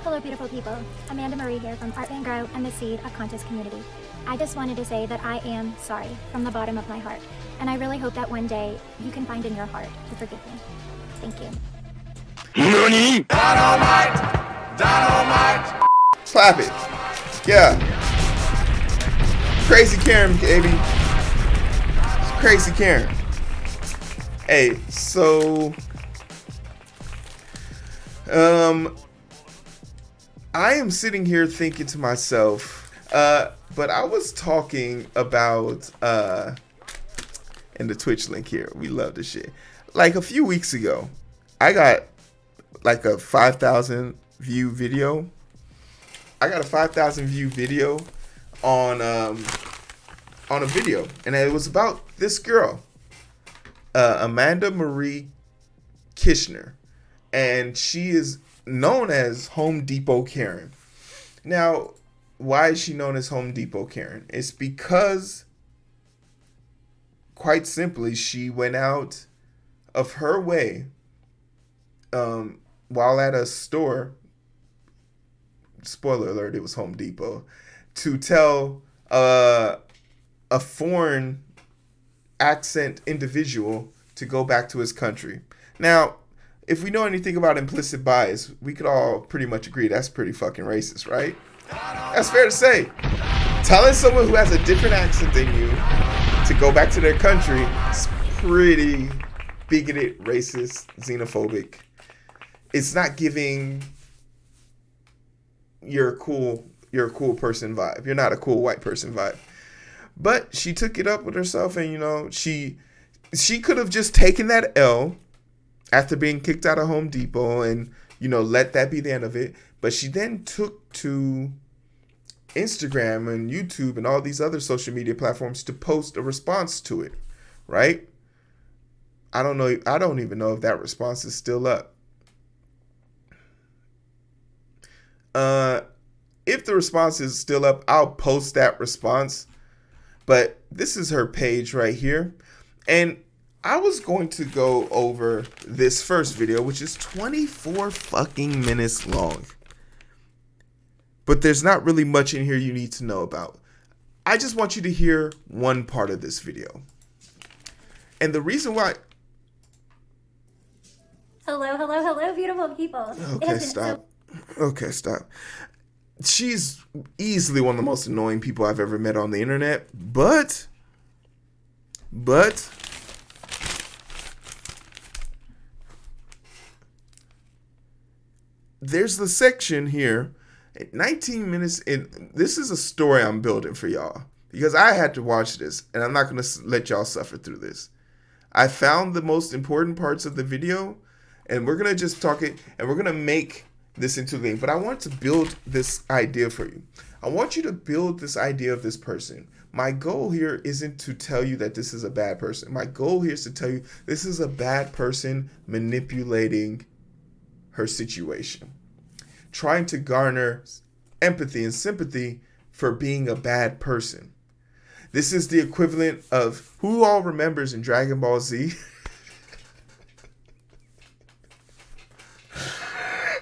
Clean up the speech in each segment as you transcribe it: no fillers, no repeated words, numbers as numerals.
Hello, beautiful people. Amanda Marie here from Art and Grow and the Seed of Conscious Community. I just wanted to say that I am sorry from the bottom of my heart, and I really hope that one day you can find in your heart to forgive me. Thank you. NANI? Dynamite! Dynamite! Slap it. Yeah. Crazy Karen, baby. It's Crazy Karen. Hey, so I am sitting here thinking to myself, but I was talking about in the Twitch link here. We love this shit. Like a few weeks ago, I got like a 5,000 view video. I got a 5,000 view video on a video, and it was about this girl, Amanda Marie Keshner, and she is known as Home Depot Karen. Now, why is she known as Home Depot Karen? It's because, quite simply, she went out of her way while at a store, spoiler alert, it was Home Depot, to tell a foreign accent individual to go back to his country. Now, if we know anything about implicit bias, we could all pretty much agree that's pretty fucking racist, right? That's fair to say. Telling someone who has a different accent than you to go back to their country is pretty bigoted, racist, xenophobic. It's not giving you're a cool person vibe. You're not a cool white person vibe. But she took it up with herself, and she could have just taken that L after being kicked out of Home Depot and, let that be the end of it. But she then took to Instagram and YouTube and all these other social media platforms to post a response to it, right? I don't know. I don't even know if that response is still up. If the response is still up, I'll post that response. But this is her page right here. And I was going to go over this first video, which is 24 fucking minutes long. But there's not really much in here you need to know about. I just want you to hear one part of this video. And the reason why... Hello, beautiful people. Okay, stop. Okay, stop. She's easily one of the most annoying people I've ever met on the internet. But... there's the section here at 19 minutes in. This is a story I'm building for y'all because I had to watch this, and I'm not going to let y'all suffer through this. I found the most important parts of the video, and we're going to just talk it, and we're going to make this into a thing. But I want to build this idea for you. I want you to build this idea of this person. My goal here isn't to tell you that this is a bad person. My goal here is to tell you this is a bad person manipulating her situation, trying to garner empathy and sympathy for being a bad person. This is the equivalent of who all remembers in Dragon Ball Z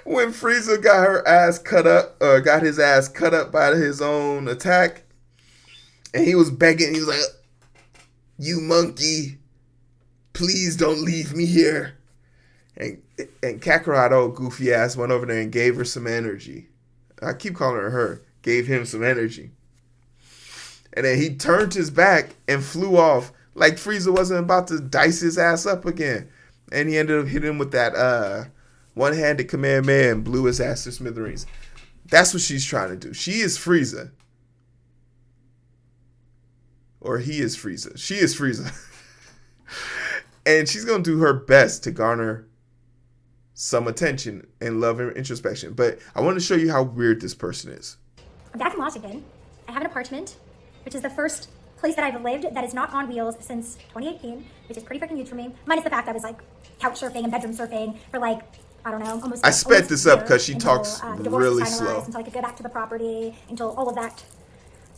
when Frieza got his ass cut up by his own attack, and he was begging. He was like, "You monkey, please don't leave me here." And Kakarot, old goofy ass, went over there and gave her some energy. I keep calling her. Gave him some energy. And then he turned his back and flew off like Frieza wasn't about to dice his ass up again. And he ended up hitting him with that one-handed Kamehameha and blew his ass to smithereens. That's what she's trying to do. She is Frieza. Or he is Frieza. She is Frieza. And she's going to do her best to garner some attention and love and introspection. But I want to show you how weird this person is. I'm back in Washington. I have an apartment, which is the first place that I've lived that is not on wheels since 2018, which is pretty freaking huge for me. Minus the fact I was like couch surfing and bedroom surfing for like, I don't know, almost. I sped this up because she talks really slow. Until I could go back to the property, until all of that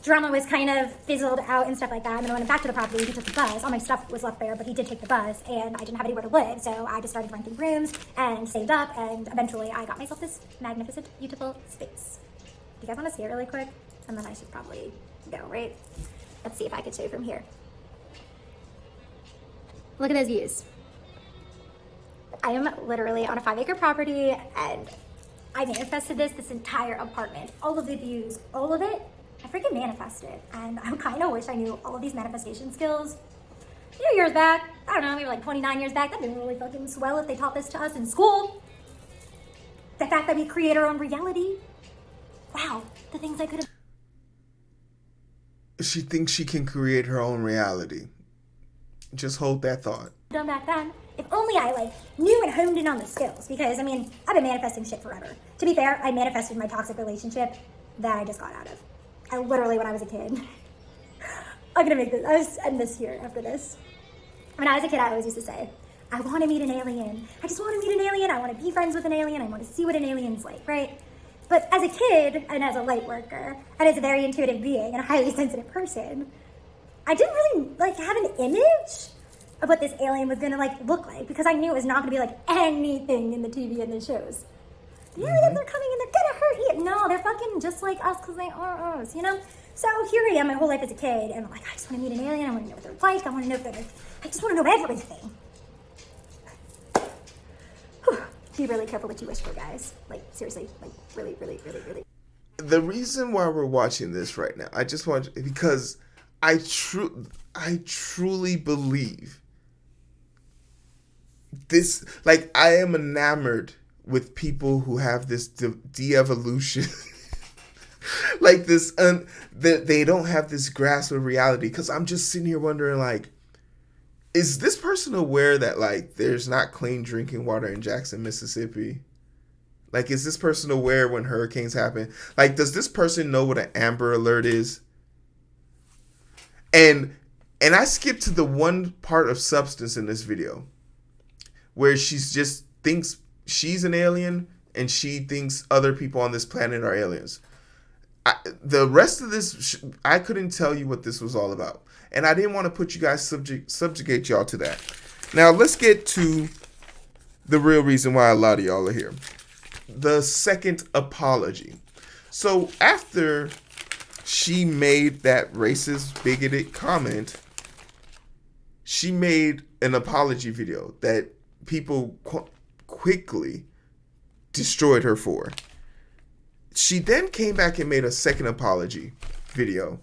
drama was kind of fizzled out and stuff like that. And then when I went back to the property, he took the bus. All my stuff was left there, but he did take the bus, and I didn't have anywhere to live. So I just started renting rooms and saved up, and eventually I got myself this magnificent, beautiful space. Do you guys want to see it really quick? And then I should probably go, right? Let's see if I could show from here. Look at those views. I am literally on a 5-acre property, and I manifested this entire apartment. All of the views, all of it, I freaking manifested. And I kind of wish I knew all of these manifestation skills a few years back. I don't know, maybe like 29 years back. That'd been really fucking swell if they taught this to us in school. The fact that we create our own reality. Wow, the things I could have. She thinks she can create her own reality. Just hold that thought. Done back then. If only I knew and honed in on the skills, because I mean, I've been manifesting shit forever. To be fair, I manifested my toxic relationship that I just got out of. I literally, when I was a kid, I'm gonna make this, I was end this here after this. When I was a kid, I always used to say, I want to meet an alien. I just want to meet an alien. I want to be friends with an alien. I want to see what an alien's like, right? But as a kid, and as a light worker, and as a very intuitive being and a highly sensitive person, I didn't really have an image of what this alien was gonna look like, because I knew it was not gonna be like anything in the TV and the shows. The aliens are coming and they're gonna hurt you. No, they're fucking just like us because they are us, you know? So here I am my whole life as a kid, and I'm like, I just wanna meet an alien. I wanna know what they're like. I wanna know if they're I just wanna know everything. Whew. Be really careful what you wish for, guys. Seriously, really, really, really, really. The reason why we're watching this right now, I just want because I truly believe this. I am enamored with people who have this de-evolution, they don't have this grasp of reality. Because I'm just sitting here wondering, is this person aware that there's not clean drinking water in Jackson, Mississippi? Is this person aware when hurricanes happen? Does this person know what an Amber Alert is? And I skipped to the one part of substance in this video where she just thinks she's an alien and she thinks other people on this planet are aliens. The rest of this, I couldn't tell you what this was all about. And I didn't want to put you guys, subjugate y'all to that. Now, let's get to the real reason why a lot of y'all are here. The second apology. So after she made that racist, bigoted comment, she made an apology video that people quickly destroyed her for. She then came back and made a second apology video.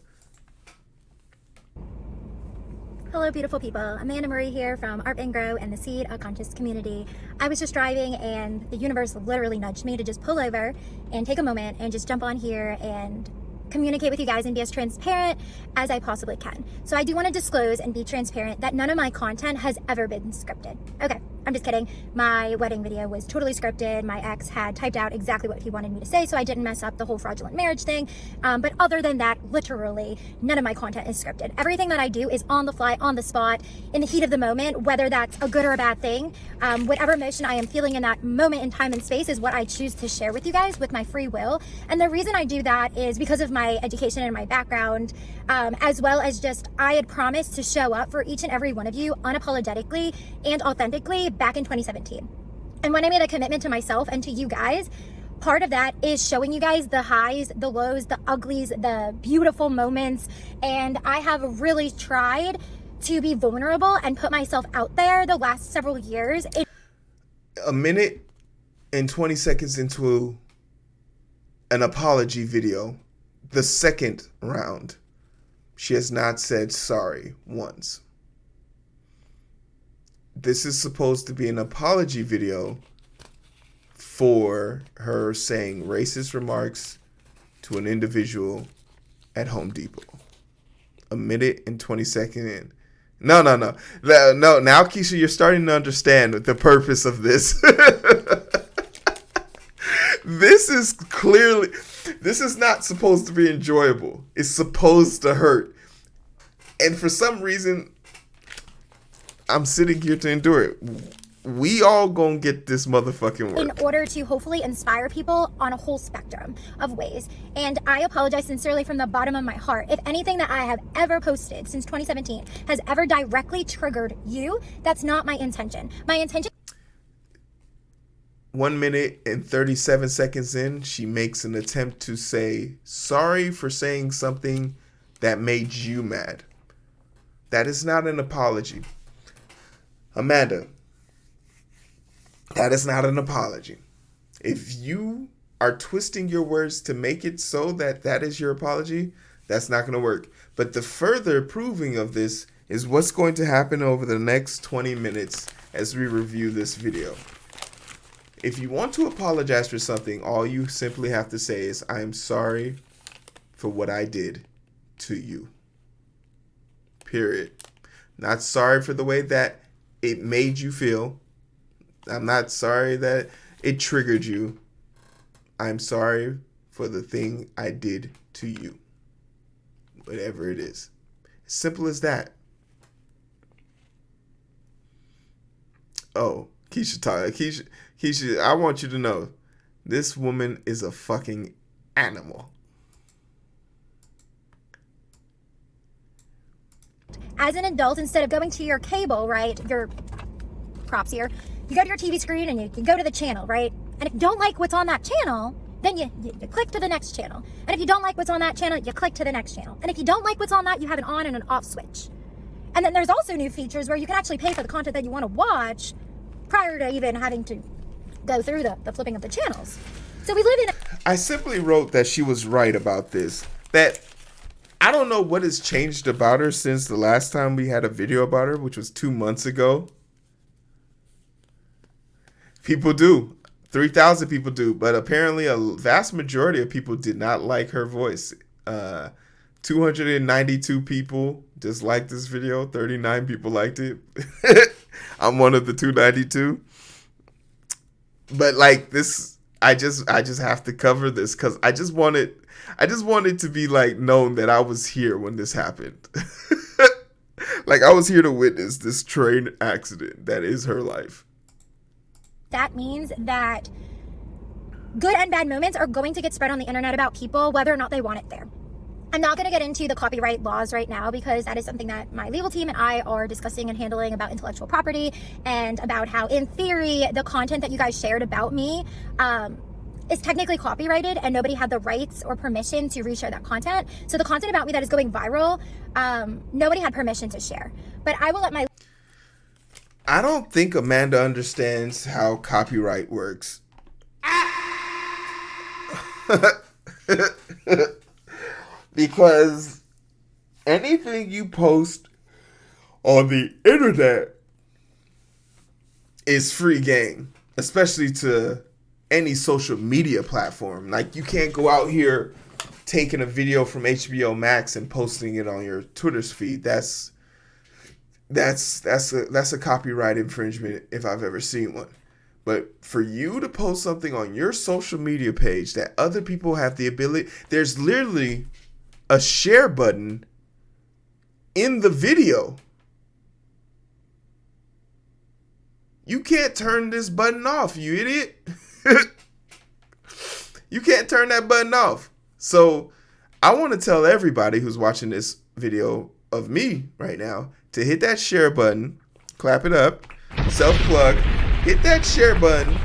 Hello, beautiful people. Amanda Marie here from Art and Grow and the Seed, a Conscious Community. I was just driving and the universe literally nudged me to just pull over and take a moment and just jump on here and communicate with you guys and be as transparent as I possibly can. So I do want to disclose and be transparent that none of my content has ever been scripted. Okay, I'm just kidding. My wedding video was totally scripted. My ex had typed out exactly what he wanted me to say, so I didn't mess up the whole fraudulent marriage thing. But other than that, literally, none of my content is scripted. Everything that I do is on the fly, on the spot, in the heat of the moment, whether that's a good or a bad thing. Whatever emotion I am feeling in that moment in time and space is what I choose to share with you guys with my free will. And the reason I do that is because of my education and my background, as well as just I had promised to show up for each and every one of you unapologetically and authentically back in 2017. And when I made a commitment to myself and to you guys, part of that is showing you guys the highs, the lows, the uglies, the beautiful moments. And I have really tried to be vulnerable and put myself out there the last several years. A minute and 20 seconds into an apology video, the second round, she has not said sorry once. This is supposed to be an apology video for her saying racist remarks to an individual at Home Depot. A minute and 20 seconds in. No. Now, Keisha, you're starting to understand the purpose of this. This is not supposed to be enjoyable. It's supposed to hurt. And for some reason, I'm sitting here to endure it. we all gonna get this motherfucking in work. order to hopefully inspire people on a whole spectrum of ways. And I apologize sincerely from the bottom of my heart. If anything that I have ever posted since 2017 has ever directly triggered you, that's not my intention. My intention 1 minute and 37 seconds in, she makes an attempt to say sorry for saying something that made you mad. That is not an apology. Amanda, that is not an apology. If you are twisting your words to make it so that that is your apology, that's not going to work. But the further proving of this is what's going to happen over the next 20 minutes as we review this video. If you want to apologize for something, all you simply have to say is, I am sorry for what I did to you. Period. Not sorry for the way that it made you feel. I'm not sorry that it triggered you. I'm sorry for the thing I did to you. Whatever it is. Simple as that. Oh, Keisha, I want you to know, this woman is a fucking animal. as an adult, instead of going to your cable, right, your props here, you go to your TV screen and you go to the channel, right? And if you don't like what's on that channel, then you click to the next channel. And if you don't like what's on that channel, you click to the next channel. And if you don't like what's on that, you have an on and an off switch. And then there's also new features where you can actually pay for the content that you want to watch prior to even having to go through the flipping of the channels. So we live in I simply wrote that she was right about this. That I don't know what has changed about her since the last time we had a video about her, which was 2 months ago. People do. 3,000 people do. But apparently a vast majority of people did not like her voice. 292 people disliked this video. 39 people liked it. I'm one of the 292. But like this, I just have to cover this because I just wanted to be like known that I was here when this happened. Like I was here to witness this train accident that is her life. that means that good and bad moments are going to get spread on the internet about people, whether or not they want it there. I'm not going to get into the copyright laws right now because that is something that my legal team and I are discussing and handling about intellectual property and about how, in theory, the content that you guys shared about me is technically copyrighted and nobody had the rights or permission to reshare that content. So the content about me that is going viral, nobody had permission to share. But I will let my... I don't think Amanda understands how copyright works. Because anything you post on the internet is free game, especially to any social media platform. Like you can't go out here taking a video from HBO Max and posting it on your Twitter's feed. That's a copyright infringement if I've ever seen one. But for you to post something on your social media page that other people have the ability, there's literally a share button in the video. You can't turn this button off, you idiot. You can't turn that button off. So I want to tell everybody who's watching this video of me right now to hit that share button, clap it up, self-plug, hit that share button,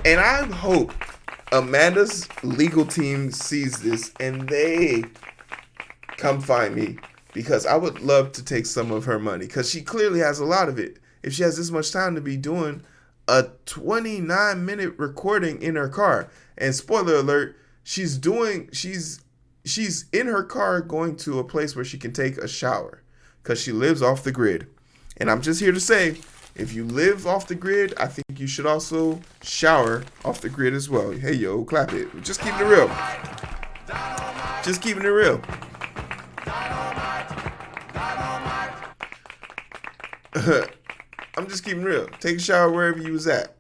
and I hope Amanda's legal team sees this and they come find me because I would love to take some of her money because she clearly has a lot of it. If she has this much time to be doing a 29-minute recording in her car, and spoiler alert, she's in her car going to a place where she can take a shower because she lives off the grid. And I'm just here to say, if you live off the grid, I think you should also shower off the grid as well. Hey, yo, clap it. Just keeping it real. Just keeping it real. I'm just keeping it real. Take a shower wherever you was at.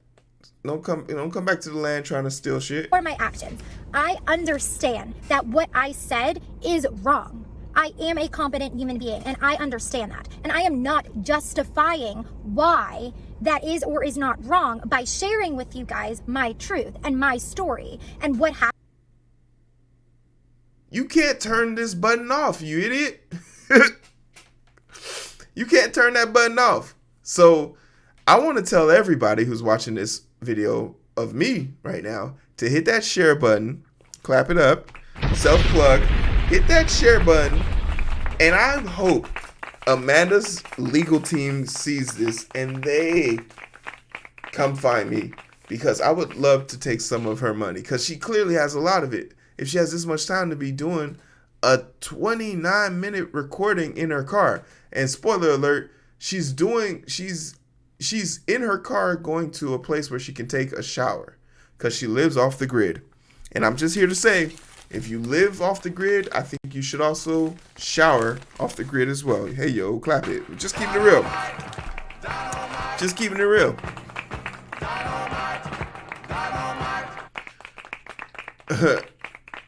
Don't come back to the land trying to steal shit. For my actions, I understand that what I said is wrong. I am a competent human being, and I understand that. And I am not justifying why that is or is not wrong by sharing with you guys my truth and my story and what happened. You can't turn this button off, you idiot. You can't turn that button off. So I want to tell everybody who's watching this video of me right now to hit that share button, clap it up, self-plug, hit that share button, and I hope Amanda's legal team sees this and they come find me, because I would love to take some of her money, because she clearly has a lot of it. If she has this much time to be doing a 29-minute recording in her car, and spoiler alert, she's in her car going to a place where she can take a shower because she lives off the grid. And I'm just here to say, if you live off the grid, I think you should also shower off the grid as well. Hey, yo, clap it. Just keeping it real. Just keeping it real.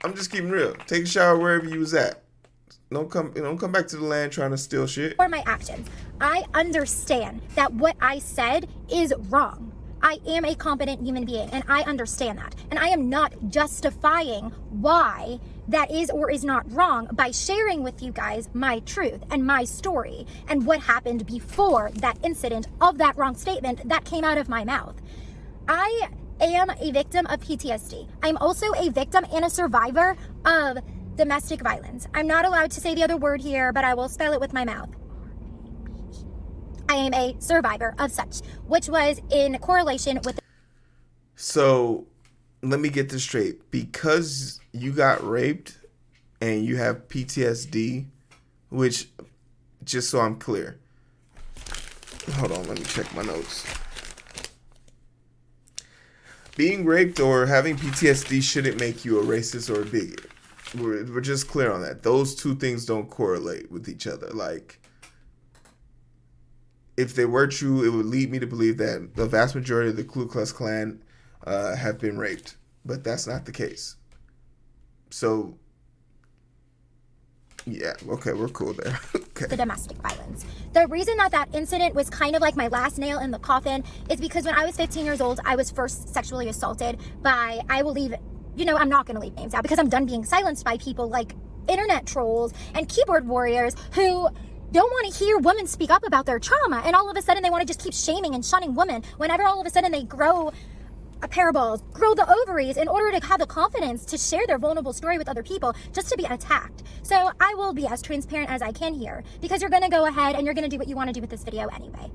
I'm just keeping it real. Take a shower wherever you was at. Don't come back to the land trying to steal shit. For my actions, I understand that what I said is wrong. I am a competent human being, and I understand that. And I am not justifying why that is or is not wrong by sharing with you guys my truth and my story and what happened before that incident of that wrong statement that came out of my mouth. I am a victim of PTSD. I'm also a victim and a survivor of domestic violence. I'm not allowed to say the other word here, but I will spell it with my mouth. I am a survivor of such, which was in correlation with. So let me get this straight. Because you got raped and you have PTSD, which, just so I'm clear, hold on, let me check my notes. Being raped or having PTSD shouldn't make you a racist or a bigot. We're just clear on that. Those two things don't correlate with each other. Like, if they were true, it would lead me to believe that the vast majority of the Ku Klux Klan have been raped. But that's not the case. So, yeah, okay, we're cool there. Okay. The domestic violence. The reason that incident was kind of like my last nail in the coffin is because when I was 15 years old, I was first sexually assaulted by, I will leave, I'm not going to leave names out because I'm done being silenced by people like internet trolls and keyboard warriors who don't want to hear women speak up about their trauma, and all of a sudden they want to just keep shaming and shunning women whenever all of a sudden they grow a pair of balls, grow the ovaries in order to have the confidence to share their vulnerable story with other people just to be attacked. So I will be as transparent as I can here, because you're going to go ahead and you're going to do what you want to do with this video anyway.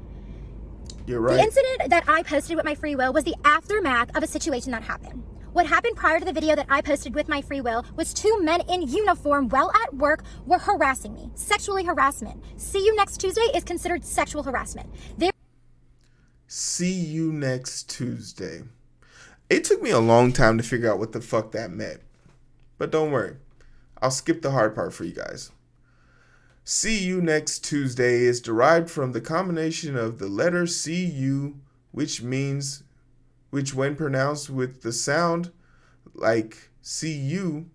You're right. The incident that I posted with my free will was the aftermath of a situation that happened. What happened prior to the video that I posted with my free will was two men in uniform while at work were harassing me. Sexually harassment. See you next Tuesday is considered sexual harassment. See you next Tuesday. It took me a long time to figure out what the fuck that meant. But don't worry. I'll skip the hard part for you guys. See you next Tuesday is derived from the combination of the letter CU, which when pronounced with the sound like CU,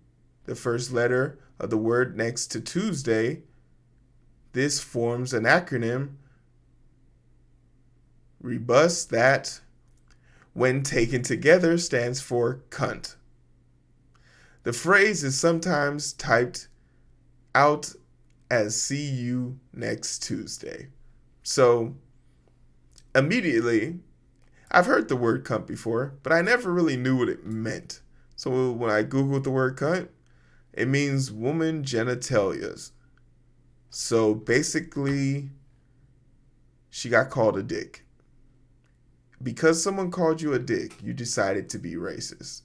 the first letter of the word next to Tuesday, this forms an acronym robust that, when taken together, stands for cunt. The phrase is sometimes typed out as "see you next Tuesday." So, immediately, I've heard the word cunt before, but I never really knew what it meant. So when I Googled the word cunt, it means woman genitalias. So basically, she got called a dick. Because someone called you a dick, you decided to be racist.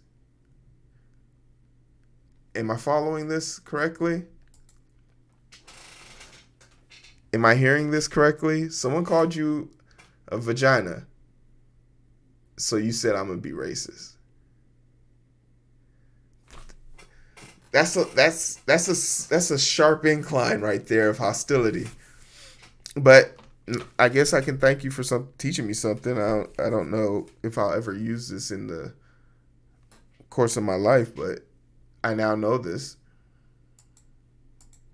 Am I following this correctly? Am I hearing this correctly? Someone called you a vagina. So you said, I'm going to be racist. That's a sharp incline right there of hostility. But I guess I can thank you for teaching me something. I don't know if I'll ever use this in the course of my life, but I now know this.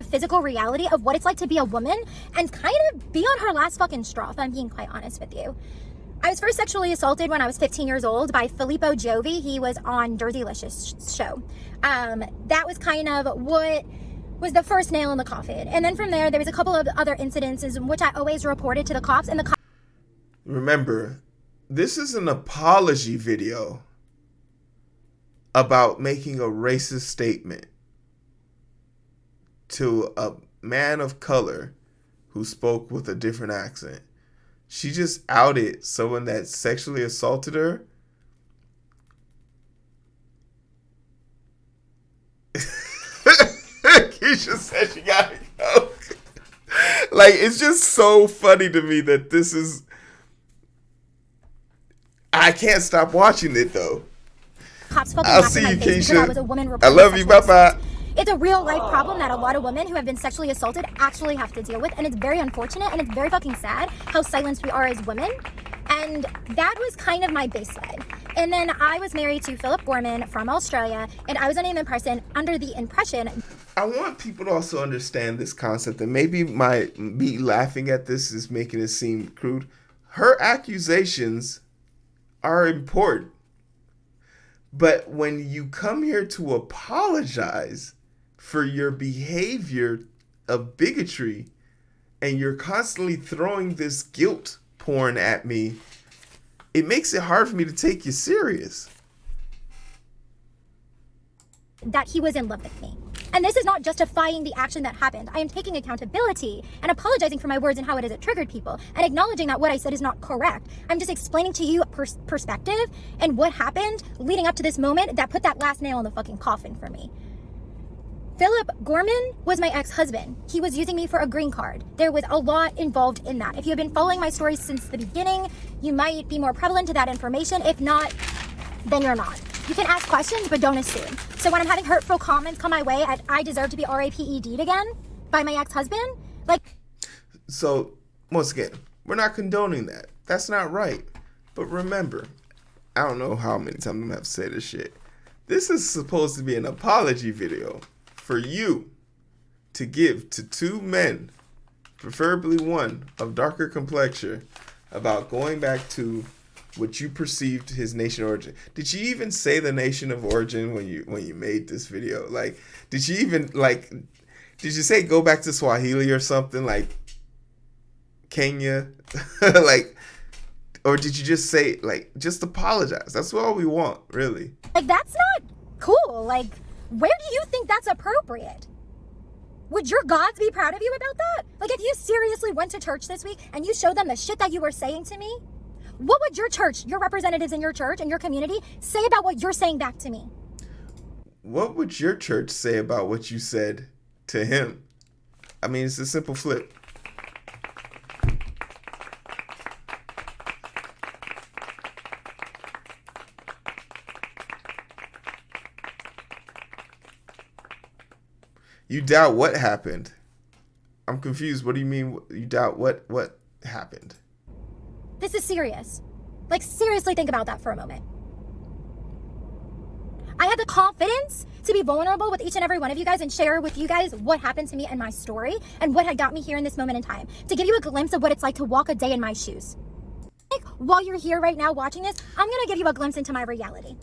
physical reality of what it's like to be a woman and kind of be on her last fucking straw, if I'm being quite honest with you. I was first sexually assaulted when I was 15 years old by Filippo Jovi. He was on Dirtylicious show. That was kind of what was the first nail in the coffin. And then from there was a couple of other incidences in which I always reported to the cops. And the cops... Remember, this is an apology video about making a racist statement to a man of color who spoke with a different accent. She just outed someone that sexually assaulted her. Keisha said she gotta go. Like, it's just so funny to me that this is... I can't stop watching it, though. I'll see you, Keisha. I love you. Bye-bye. It's a real life problem that a lot of women who have been sexually assaulted actually have to deal with. And it's very unfortunate and it's very fucking sad how silenced we are as women. And that was kind of my baseline. And then I was married to Philip Gorman from Australia, and I was under the impression... I want people to also understand this concept, and maybe me laughing at this is making it seem crude. Her accusations are important. But when you come here to apologize for your behavior of bigotry and you're constantly throwing this guilt porn at me, it makes it hard for me to take you serious. That he was in love with me. And this is not justifying the action that happened. I am taking accountability and apologizing for my words and how it has triggered people and acknowledging that what I said is not correct. I'm just explaining to you perspective and what happened leading up to this moment that put that last nail in the fucking coffin for me. Philip Gorman was my ex-husband. He was using me for a green card. There was a lot involved in that. If you have been following my story since the beginning, you might be more prevalent to that information. If not, then you're not. You can ask questions, but don't assume. So when I'm having hurtful comments come my way at I deserve to be RAPED'd again by my ex-husband, So, once again, we're not condoning that. That's not right. But remember, I don't know how many times I'm going to have to say this shit. This is supposed to be an apology video for you to give to two men, preferably one of darker complexion, about going back to what you perceived his nation of origin. Did you even say the nation of origin when you made this video? Like, did you even did you say go back to Swahili or something like Kenya? Or did you just say just apologize? That's all we want, really. That's not cool. Where do you think that's appropriate? Would your gods be proud of you about that? If you seriously went to church this week and you showed them the shit that you were saying to me, what would your church, your representatives in your church and your community say about what you're saying back to me? What would your church say about what you said to him? I mean, it's a simple flip. You doubt what happened? I'm confused. What do you mean you doubt what happened? This is serious. Seriously think about that for a moment. I had the confidence to be vulnerable with each and every one of you guys and share with you guys what happened to me and my story and what had got me here in this moment in time. To give you a glimpse of what it's like to walk a day in my shoes. While you're here right now watching this, I'm going to give you a glimpse into my reality.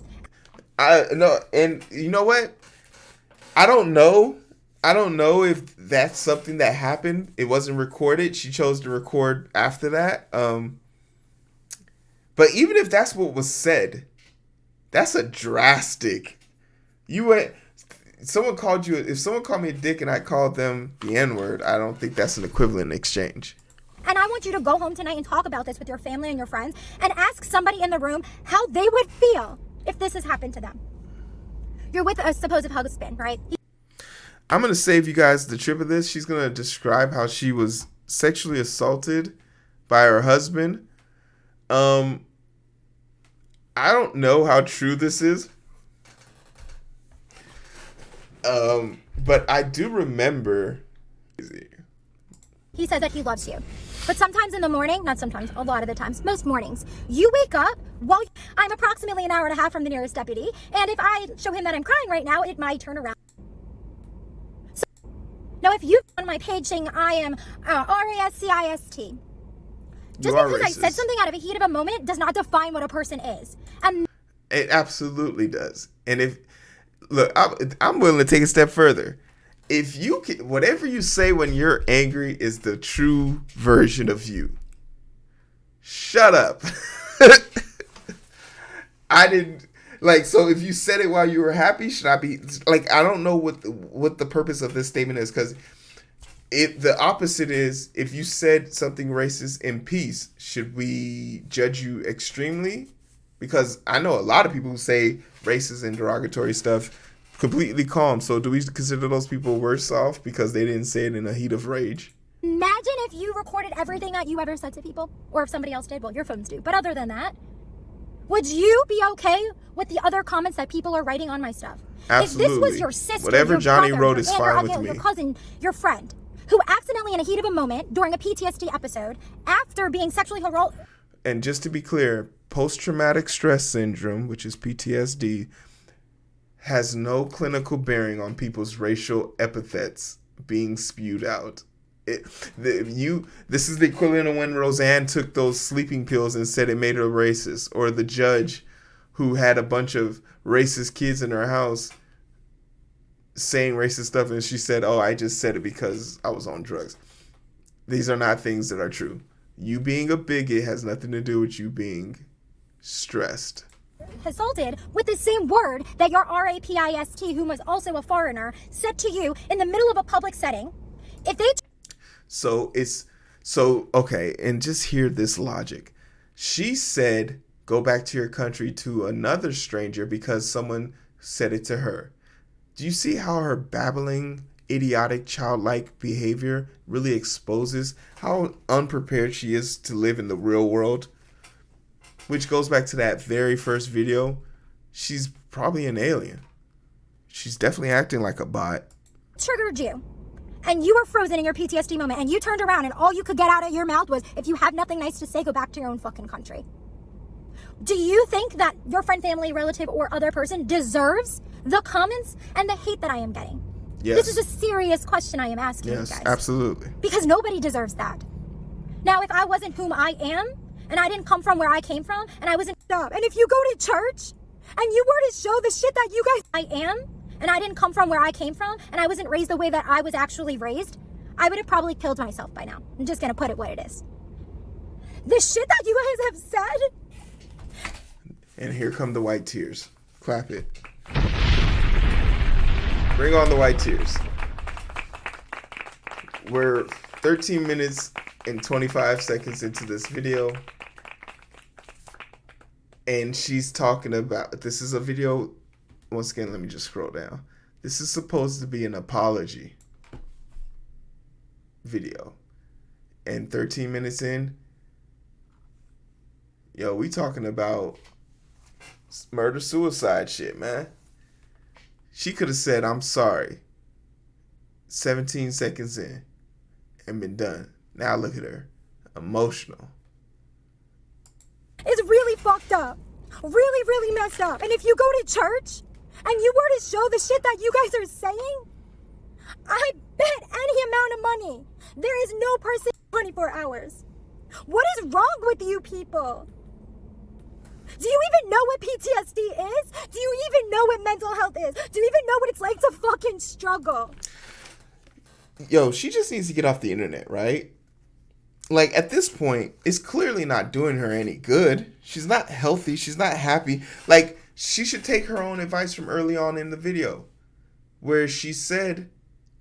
No, and you know what? I don't know if that's something that happened. It wasn't recorded. She chose to record after that. But even if that's what was said, that's a drastic. If someone called me a dick and I called them the N-word, I don't think that's an equivalent exchange. And I want you to go home tonight and talk about this with your family and your friends and ask somebody in the room how they would feel if this has happened to them. You're with a supposed husband, right? I'm going to save you guys the trip of this. She's going to describe how she was sexually assaulted by her husband. I don't know how true this is. But I do remember. He says that he loves you. But sometimes in the morning, not sometimes, a lot of the times, most mornings, you wake up while I'm approximately an hour and a half from the nearest deputy. And if I show him that I'm crying right now, it might turn around. Now, if you on my page saying I am R-A-S-C-I-S-T, just because I said something out of a heat of a moment does not define what a person is. And it absolutely does. And if, look, I'm willing to take a step further. If you can, whatever you say when you're angry is the true version of you. Shut up. I didn't, like, so if you said it while you were happy, should I be, like, I don't know what the purpose of this statement is, because the opposite is, if you said something racist in peace, should we judge you extremely? Because I know a lot of people who say racist and derogatory stuff completely calm. So do we consider those people worse off because they didn't say it in a heat of rage? Imagine if you recorded everything that you ever said to people, or if somebody else did. Well, your phones do. But other than that, would you be okay with the other comments that people are writing on my stuff? Absolutely. If this was your sister, whatever your Johnny brother, wrote your is aunt, fine your with uncle, me. your cousin, your friend, who accidentally in a heat of a moment during a PTSD episode, after being sexually harassed. And just to be clear, post-traumatic stress syndrome, which is PTSD, has no clinical bearing on people's racial epithets being spewed out. This is the equivalent of when Roseanne took those sleeping pills and said it made her racist, or the judge who had a bunch of racist kids in her house saying racist stuff, and she said, "Oh, I just said it because I was on drugs." These are not things that are true. You being a bigot has nothing to do with you being stressed. Assaulted with the same word that your RAPIST, who was also a foreigner, said to you in the middle of a public setting. If they okay, and just hear this logic. She said, "Go back to your country," to another stranger because someone said it to her. Do you see how her babbling, idiotic, childlike behavior really exposes how unprepared she is to live in the real world? Which goes back to that very first video. She's probably an alien. She's definitely acting like a bot. Triggered you, and you were frozen in your PTSD moment, and you turned around and all you could get out of your mouth was, if you have nothing nice to say, go back to your own fucking country. Do you think that your friend, family, relative, or other person deserves the comments and the hate that I am getting? Yes. This is a serious question I am asking you guys. Yes, absolutely. Because nobody deserves that. Now, if I wasn't whom I am, and I didn't come from where I came from, and I wasn't up, and if you go to church, and you were to show the shit that you guys I am, and I didn't come from where I came from, and I wasn't raised the way that I was actually raised, I would have probably killed myself by now. I'm just gonna put it what it is. The shit that you guys have said. And here come the white tears. Clap it. Bring on the white tears. We're 13 minutes and 25 seconds into this video. And she's talking about, this is a video, once again, let me just scroll down. This is supposed to be an apology video. And 13 minutes in, yo, we talking about murder-suicide shit, man. She could have said, "I'm sorry," 17 seconds in, and been done. Now look at her. Emotional. It's really fucked up. Really, really messed up. And if you go to church and you were to show the shit that you guys are saying, I bet any amount of money there is no person 24 hours. What is wrong with you people? Do you even know what PTSD is? Do you even know what mental health is? Do you even know what it's like to fucking struggle? Yo, she just needs to get off the internet, right? Like, at this point, it's clearly not doing her any good. She's not healthy. She's not happy. Like, she should take her own advice from early on in the video, where she said,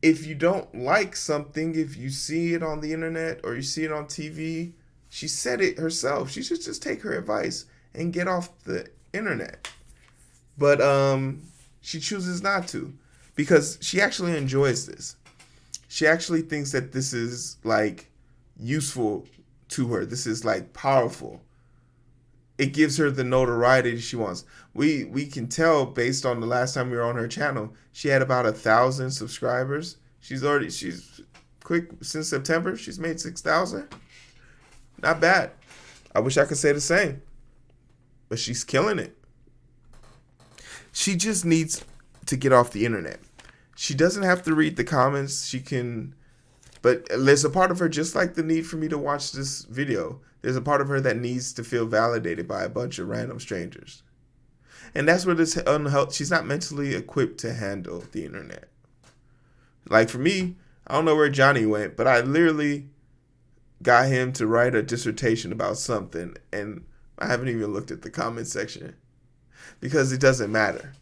if you don't like something, if you see it on the internet or you see it on TV, she said it herself. She should just take her advice and get off the internet. But she chooses not to, because she actually enjoys this. She actually thinks that this is, like, useful to her. This is, like, powerful. It gives her the notoriety she wants. We can tell based on the last time we were on her channel, she had about 1,000 subscribers. She's quick, since September, she's made 6,000. Not bad. I wish I could say the same. But she's killing it. She just needs to get off the internet. She doesn't have to read the comments. She can, but there's a part of her, just like the need for me to watch this video, there's a part of her that needs to feel validated by a bunch of random strangers. And that's where this unhealthy, she's not mentally equipped to handle the internet. Like for me, I don't know where Johnny went, but I literally got him to write a dissertation about something, and I haven't even looked at the comment section because it doesn't matter.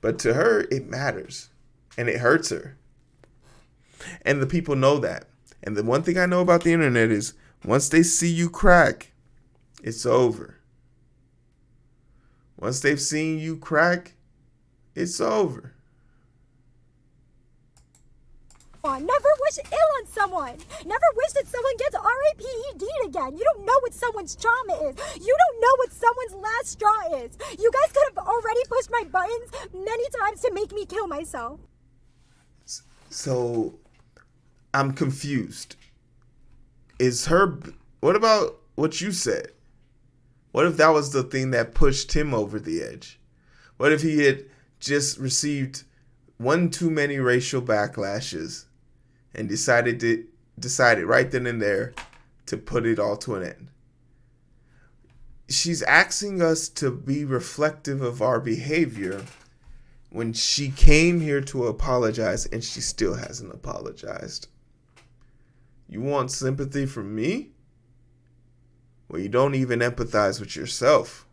But to her, it matters, and it hurts her. And the people know that. And the one thing I know about the internet is once they see you crack, it's over. Once they've seen you crack, it's over. Never wish ill on someone. Never wish that someone gets RAPED'd again. You don't know what someone's trauma is. You don't know what someone's last straw is. You guys could have already pushed my buttons many times to make me kill myself. So, I'm confused. What about what you said? What if that was the thing that pushed him over the edge? What if he had just received one too many racial backlashes and decided right then and there to put it all to an end? She's asking us to be reflective of our behavior when she came here to apologize and she still hasn't apologized. You want sympathy from me? Well, you don't even empathize with yourself.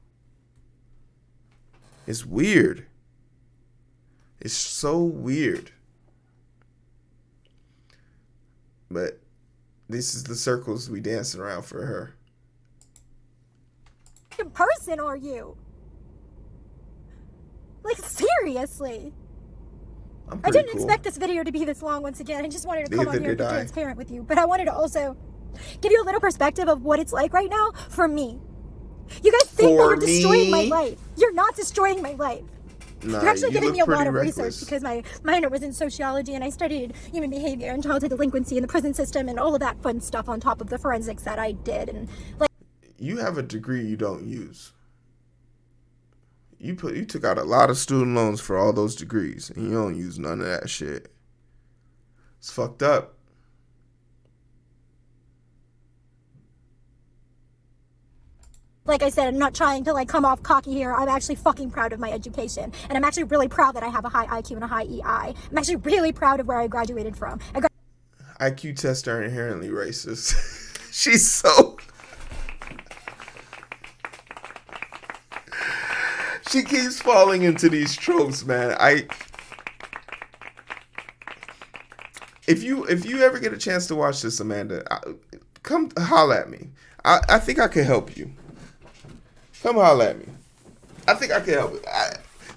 It's weird. It's so weird. But this is the circles we dancing around for her. In person, are you? Like, seriously? I didn't expect this video to be this long once again. I just wanted to come on here and be transparent with you. But I wanted to also give you a little perspective of what it's like right now for me. You guys think that you're destroying my life. You're not destroying my life. Nah, you're actually giving me a lot of reckless. research because my minor was in sociology and I studied human behavior and childhood delinquency and the prison system and all of that fun stuff on top of the forensics that I did. And like, you have a degree you don't use. You took out a lot of student loans for all those degrees and you don't use none of that shit. It's fucked up. Like I said, I'm not trying to come off cocky here. I'm actually fucking proud of my education. And I'm actually really proud that I have a high IQ and a high EI. I'm actually really proud of where I graduated from. IQ tests are inherently racist. She's so... She keeps falling into these tropes, man. If you ever get a chance to watch this, Amanda, come holler at me. I think I can help you. Come holler at me. I think I can help you.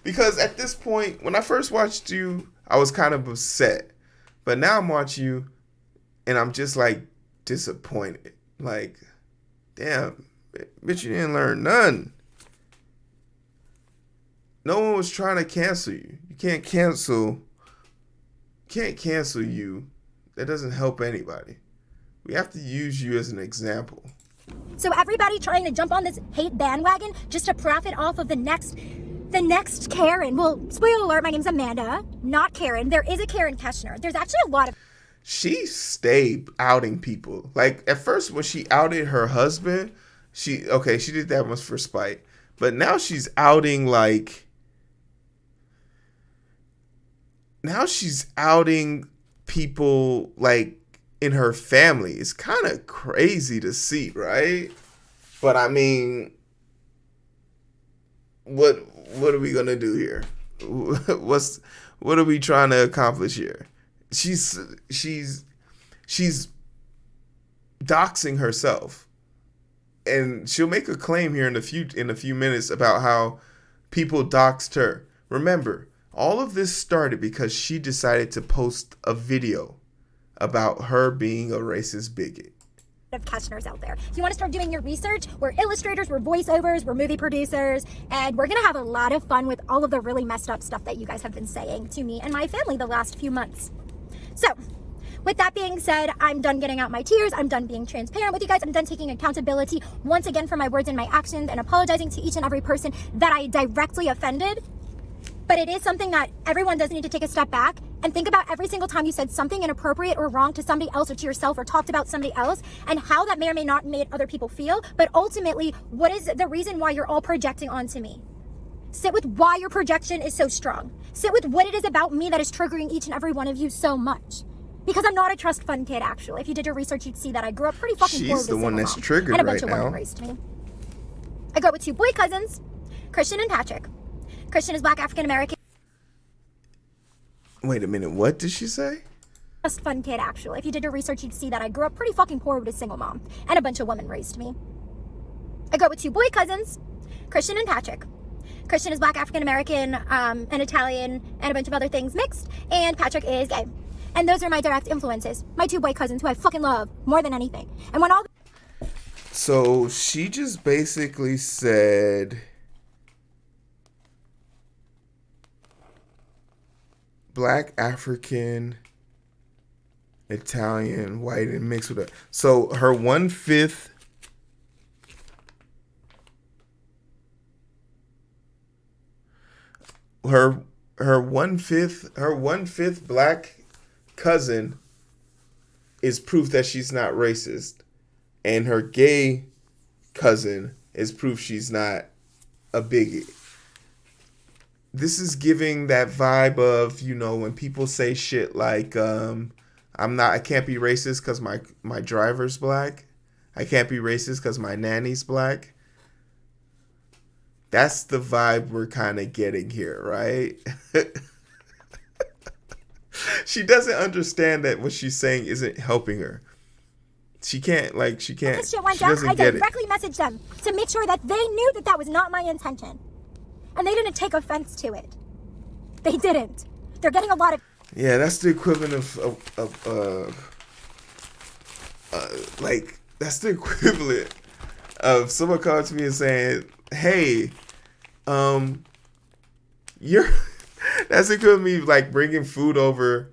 Because at this point, when I first watched you, I was kind of upset. But now I'm watching you, and I'm just disappointed. Like, damn, bitch, you didn't learn none. No one was trying to cancel you. You can't cancel you. That doesn't help anybody. We have to use you as an example. So everybody trying to jump on this hate bandwagon just to profit off of the next Karen. Well, spoiler alert, my name's Amanda, not Karen. There is a Karen Keshner. There's actually a lot of... She stayed outing people. Like, at first when she outed her husband, she did that much for spite. But now she's outing people in her family. It's kind of crazy to see, right? But I mean, what are we gonna do here? What are we trying to accomplish here? She's doxing herself, and she'll make a claim here in a few minutes about how people doxed her. Remember, all of this started because she decided to post a video about her being a racist bigot. Of Keshners out there. If you want to start doing your research, we're illustrators, we're voiceovers, we're movie producers, and we're gonna have a lot of fun with all of the really messed up stuff that you guys have been saying to me and my family the last few months. So, with that being said, I'm done getting out my tears. I'm done being transparent with you guys. I'm done taking accountability once again for my words and my actions and apologizing to each and every person that I directly offended. But it is something that everyone does need to take a step back and think about every single time you said something inappropriate or wrong to somebody else or to yourself or talked about somebody else and how that may or may not made other people feel. But ultimately, what is the reason why you're all projecting onto me? Sit with why your projection is so strong. Sit with what it is about me that is triggering each and every one of you so much. Because I'm not a trust fund kid, actually. If you did your research, you'd see that I grew up pretty fucking poor with a She's the one single that's mom, triggered and a bunch right of women now. raised me. I grew up with two boy cousins, Christian and Patrick. Christian is Black African American. Wait a minute, what did she say? Trust fund kid, actually. If you did your research, you'd see that I grew up pretty fucking poor with a single mom, and a bunch of women raised me. I grew up with two boy cousins, Christian and Patrick. Christian is Black African American and Italian and a bunch of other things mixed, and Patrick is gay. And those are my direct influences, my two boy cousins who I fucking love more than anything. And when all So she just basically said Black, African, Italian, white, and mixed with it. So her 1/5 her one fifth black cousin is proof that she's not racist, and her gay cousin is proof she's not a bigot. This is giving that vibe of, you know, when people say shit like I can't be racist because my driver's black, I can't be racist because my nanny's black. That's the vibe we're kind of getting here, right? She doesn't understand that what she's saying isn't helping her. She can't. this shit went She down, doesn't I get it. directly messaged them to make sure that they knew that that was not my intention. And they didn't take offense to it. They didn't. They're getting a lot of... Yeah, that's the equivalent that's the equivalent of someone coming to me and saying, "Hey, you're." That's the equivalent of me like bringing food over,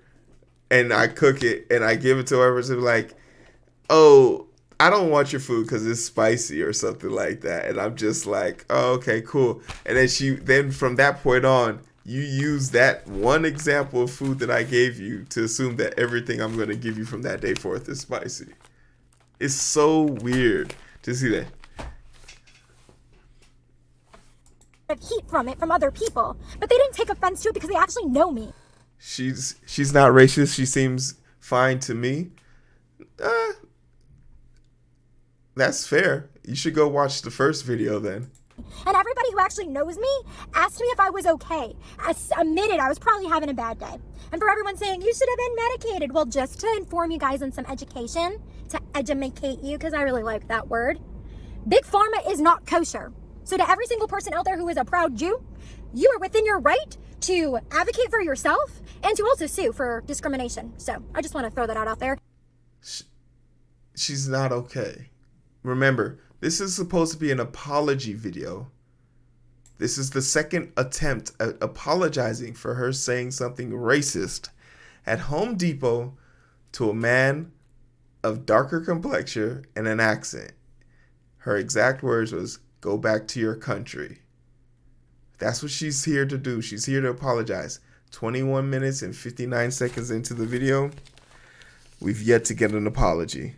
and I cook it and I give it to whoever's like, "Oh, I don't want your food because it's spicy," or something like that, and I'm just like, "Oh, okay, cool." And then from that point on, you use that one example of food that I gave you to assume that everything I'm going to give you from that day forth is spicy. It's so weird to see that. heat from it from other people, but they didn't take offense to it because they actually know me. She's not racist. She seems fine to me. That's fair. You should go watch the first video then. And everybody who actually knows me asked me if I was okay. I admitted I was probably having a bad day. And for everyone saying, you should have been medicated. Well, just to inform you guys on some education, to educate you, because I really like that word. Big Pharma is not kosher. So to every single person out there who is a proud Jew, you are within your right to advocate for yourself and to also sue for discrimination. So I just want to throw that out there. She's not okay. Remember, this is supposed to be an apology video. This is the second attempt at apologizing for her saying something racist at Home Depot to a man of darker complexion and an accent. Her exact words was, "Go back to your country." That's what she's here to do. She's here to apologize. 21 minutes and 59 seconds into the video, we've yet to get an apology.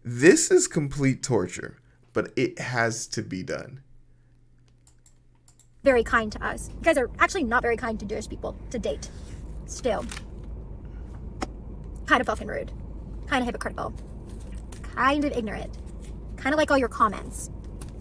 This is complete torture, but it has to be done. Very kind to us. You guys are actually not very kind to Jewish people to date. Still. Kind of fucking rude. Kind of hypocritical. Kind of ignorant. Kind of like all your comments.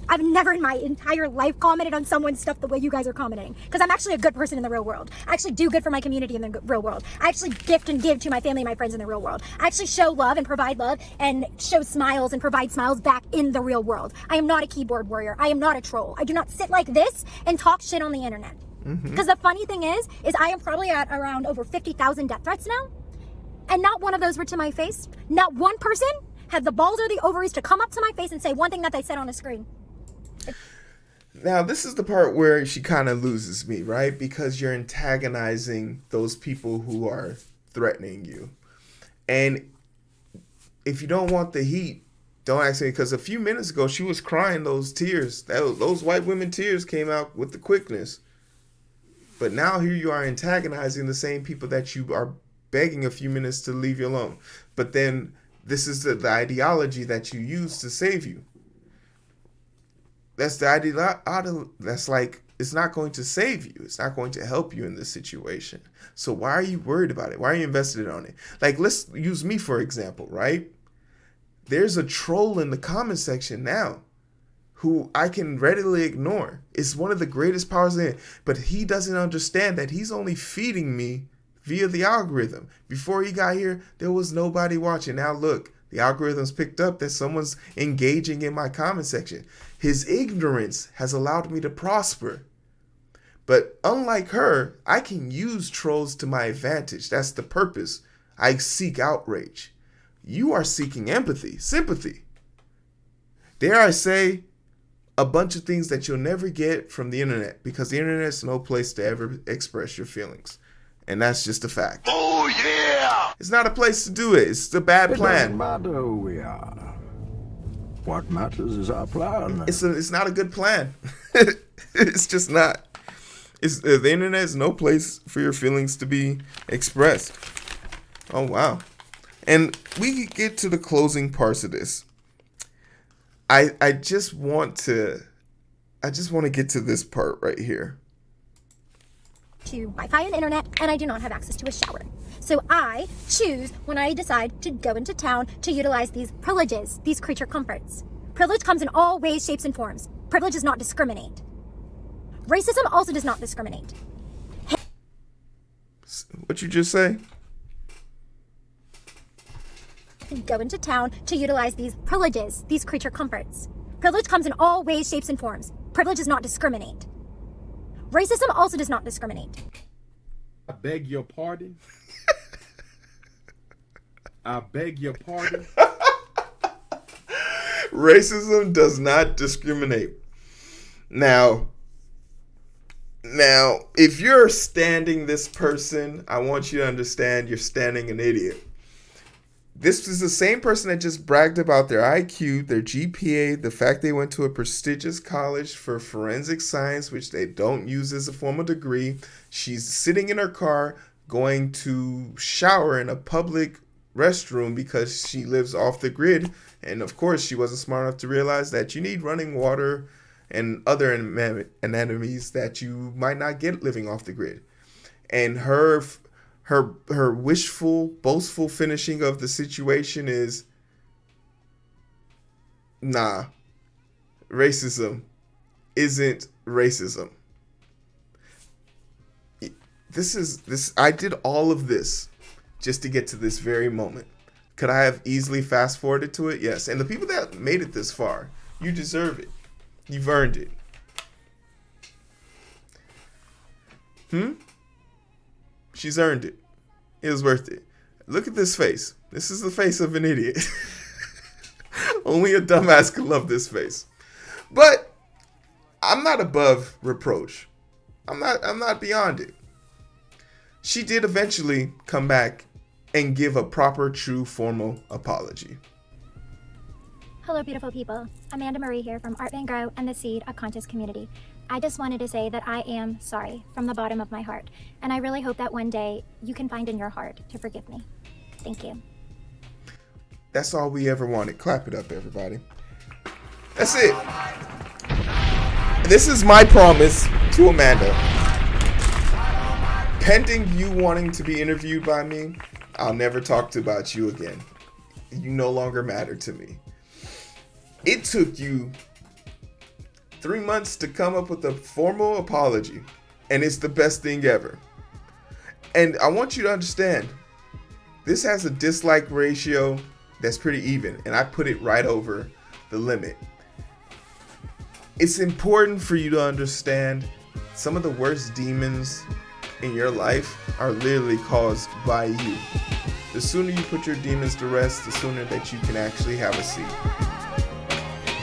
I've never in my entire life commented on someone's stuff the way you guys are commenting. Because I'm actually a good person in the real world. I actually do good for my community in the real world. I actually gift and give to my family and my friends in the real world. I actually show love and provide love and show smiles and provide smiles back in the real world. I am not a keyboard warrior. I am not a troll. I do not sit like this and talk shit on the internet. Because the funny thing is I am probably at around over 50,000 death threats now. And not one of those were to my face. Not one person had the balls or the ovaries to come up to my face and say one thing that they said on a screen. Now, this is the part where she kind of loses me, right? Because you're antagonizing those people who are threatening you. And if you don't want the heat, don't ask me. Because a few minutes ago, she was crying those tears. Those white women tears came out with the quickness. But now here you are antagonizing the same people that you are begging a few minutes to leave you alone. But then this is the ideology that you use to save you. That's the ideology. That's like, it's not going to save you. It's not going to help you in this situation. So why are you worried about it? Why are you invested on it? Like, let's use me for example, right? There's a troll in the comment section now who I can readily ignore. It's one of the greatest powers in it, but he doesn't understand that he's only feeding me via the algorithm. Before he got here, there was nobody watching. Now look, the algorithm's picked up that someone's engaging in my comment section. His ignorance has allowed me to prosper. But unlike her, I can use trolls to my advantage. That's the purpose. I seek outrage. You are seeking empathy, sympathy. Dare I say, a bunch of things that you'll never get from the internet, because the internet's no place to ever express your feelings. And that's just a fact. Oh yeah! It's not a place to do it. It's a bad It doesn't plan. matter who we are. What matters is our plan. It's not a good plan. It's just not. The internet is no place for your feelings to be expressed. Oh wow. And we get to the closing parts of this. I just want to get to this part right here. To Wi-Fi and internet, and I do not have access to a shower. So I choose when I decide to go into town to utilize these privileges, these creature comforts. Privilege comes in all ways, shapes, and forms. Privilege does not discriminate. Racism also does not discriminate. What you just say? Go into town to utilize these privileges, these creature comforts. Privilege comes in all ways, shapes, and forms. Privilege does not discriminate. Racism also does not discriminate. I beg your pardon. I beg your pardon. Racism does not discriminate. Now, if you're standing this person, I want you to understand you're standing an idiot. This is the same person that just bragged about their IQ, their GPA, the fact they went to a prestigious college for forensic science, which they don't use as a formal degree. She's sitting in her car going to shower in a public restroom because she lives off the grid. And of course, she wasn't smart enough to realize that you need running water and other anatomies that you might not get living off the grid. And her wishful, boastful finishing of the situation is, nah, racism isn't racism. I did all of this just to get to this very moment. Could I have easily fast forwarded to it? Yes. And the people that made it this far, you deserve it. You've earned it. She's earned it. It was worth it. Look at this face. This is the face of an idiot. Only a dumbass can love this face. But I'm not above reproach. I'm not beyond it. She did eventually come back and give a proper, true, formal apology. Hello, beautiful people. Amanda Marie here from Art Van Gogh and the Seed, a conscious community. I just wanted to say that I am sorry from the bottom of my heart, and I really hope that one day you can find in your heart to forgive me. Thank you. That's all we ever wanted. Clap it up, everybody. That's it. This is my promise to Amanda. Pending you wanting to be interviewed by me, I'll never talk about you again. You no longer matter to me. It took you 3 months to come up with a formal apology, and it's the best thing ever. And I want you to understand, this has a dislike ratio that's pretty even, and I put it right over the limit. It's important for you to understand some of the worst demons in your life are literally caused by you. The sooner you put your demons to rest, the sooner that you can actually have a seat.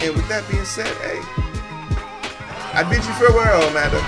And with that being said, hey, I bid you farewell, Amanda.